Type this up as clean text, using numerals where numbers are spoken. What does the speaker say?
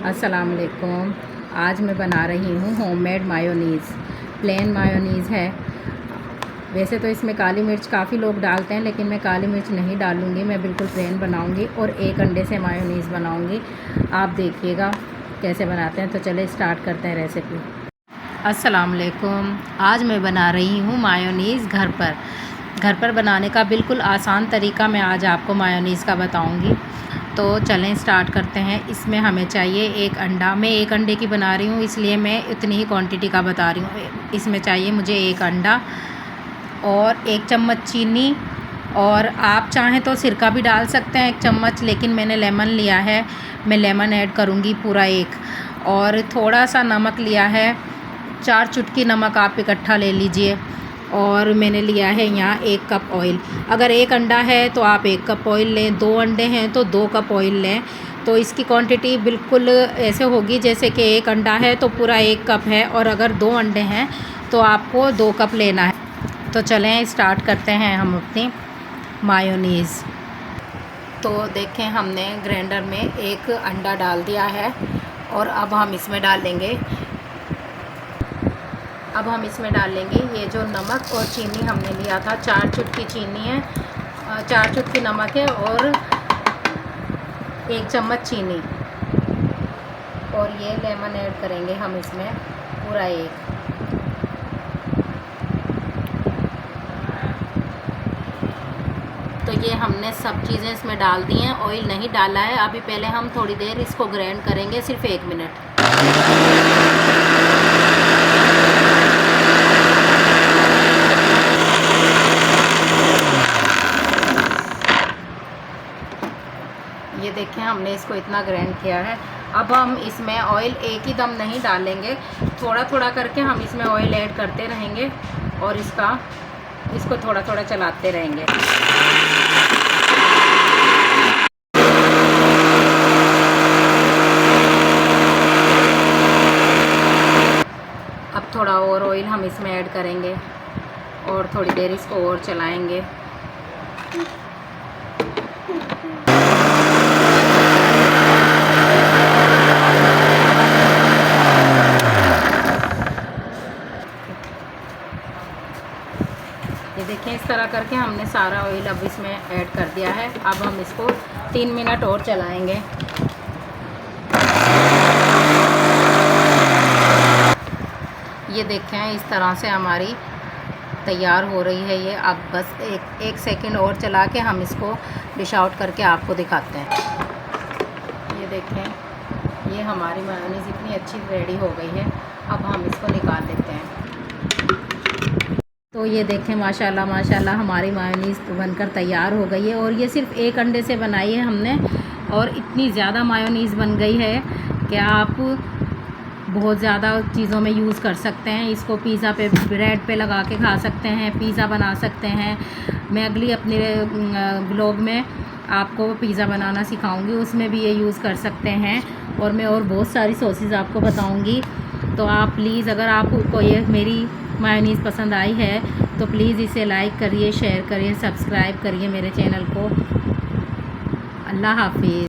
अस्सलाम वालेकुम। आज मैं बना रही हूँ होममेड मायोनीज़। प्लेन मायोनीज़ है। वैसे तो इसमें काली मिर्च काफ़ी लोग डालते हैं, लेकिन मैं काली मिर्च नहीं डालूँगी। मैं बिल्कुल प्लेन बनाऊँगी और एक अंडे से मायोनीज़ बनाऊँगी। आप देखिएगा कैसे बनाते हैं। तो चले स्टार्ट करते हैं रेसिपी। अस्सलाम वालेकुम। आज मैं बना रही हूँ मायोनीज़ घर पर बनाने का बिल्कुल आसान तरीका मैं आज आपको मायोनीज़ का बताऊँगी। तो चलें स्टार्ट करते हैं। इसमें हमें चाहिए एक अंडा। मैं एक अंडे की बना रही हूँ, इसलिए मैं इतनी ही क्वांटिटी का बता रही हूँ। इसमें चाहिए मुझे एक अंडा और 1 चम्मच चीनी, और आप चाहें तो सिरका भी डाल सकते हैं 1 चम्मच, लेकिन मैंने लेमन लिया है, मैं लेमन ऐड करूँगी पूरा 1। और थोड़ा सा नमक लिया है, 4 चुटकी नमक आप इकट्ठा ले लीजिए। और मैंने लिया है यहाँ 1 कप ऑयल। अगर एक अंडा है तो आप 1 कप ऑयल लें, 2 अंडे हैं तो 2 कप ऑयल लें। तो इसकी क्वांटिटी बिल्कुल ऐसे होगी जैसे कि एक अंडा है तो पूरा 1 कप है, और अगर 2 अंडे हैं तो आपको 2 कप लेना है। तो चलें स्टार्ट करते हैं हम अपनी मायोनीज़। तो देखें, हमने ग्राइंडर में 1 अंडा डाल दिया है, और अब हम इसमें डालेंगे ये जो नमक और चीनी हमने लिया था। 4 चुटकी चीनी है, 4 चुटकी नमक है, और 1 चम्मच चीनी, और ये लेमन ऐड करेंगे हम इसमें पूरा 1। तो ये हमने सब चीज़ें इसमें डाल दी हैं, ऑयल नहीं डाला है अभी। पहले हम थोड़ी देर इसको ग्राइंड करेंगे, सिर्फ 1 मिनट। ये देखें, हमने इसको इतना ग्राइंड किया है। अब हम इसमें ऑयल एक ही दम नहीं डालेंगे, थोड़ा थोड़ा करके हम इसमें ऑयल ऐड करते रहेंगे, और इसको थोड़ा थोड़ा चलाते रहेंगे। अब थोड़ा और ऑयल हम इसमें ऐड करेंगे, और थोड़ी देर इसको और चलाएंगे। ये देखें, इस तरह करके हमने सारा ऑयल अब इसमें ऐड कर दिया है। अब हम इसको 3 मिनट और चलाएंगे। ये देखें, इस तरह से हमारी तैयार हो रही है ये। अब बस एक सेकंड और चला के हम इसको डिश आउट करके आपको दिखाते हैं। ये देखें, ये हमारी मायोनीज़ इतनी अच्छी रेडी हो गई है। अब हम इसको निकाल लेते हैं। तो ये देखें, माशाल्लाह माशाल्लाह हमारी मायोनीज़ बनकर तैयार हो गई है। और ये सिर्फ 1 अंडे से बनाई है हमने, और इतनी ज़्यादा मायोनीज़ बन गई है कि आप बहुत ज़्यादा चीज़ों में यूज़ कर सकते हैं। इसको पिज़्ज़ा पे, ब्रेड पे लगा के खा सकते हैं, पिज़्ज़ा बना सकते हैं। मैं अगली अपने ब्लॉग में आपको पिज़्ज़ा बनाना सिखाऊंगी, उसमें भी ये यूज़ कर सकते हैं। और मैं और बहुत सारी सॉसेस आपको बताऊंगी। तो आप प्लीज़, अगर आपको ये मेरी मायोनीज़ पसंद आई है तो प्लीज़ इसे लाइक करिए, शेयर करिए, सब्सक्राइब करिए मेरे चैनल को। अल्लाह हाफिज़।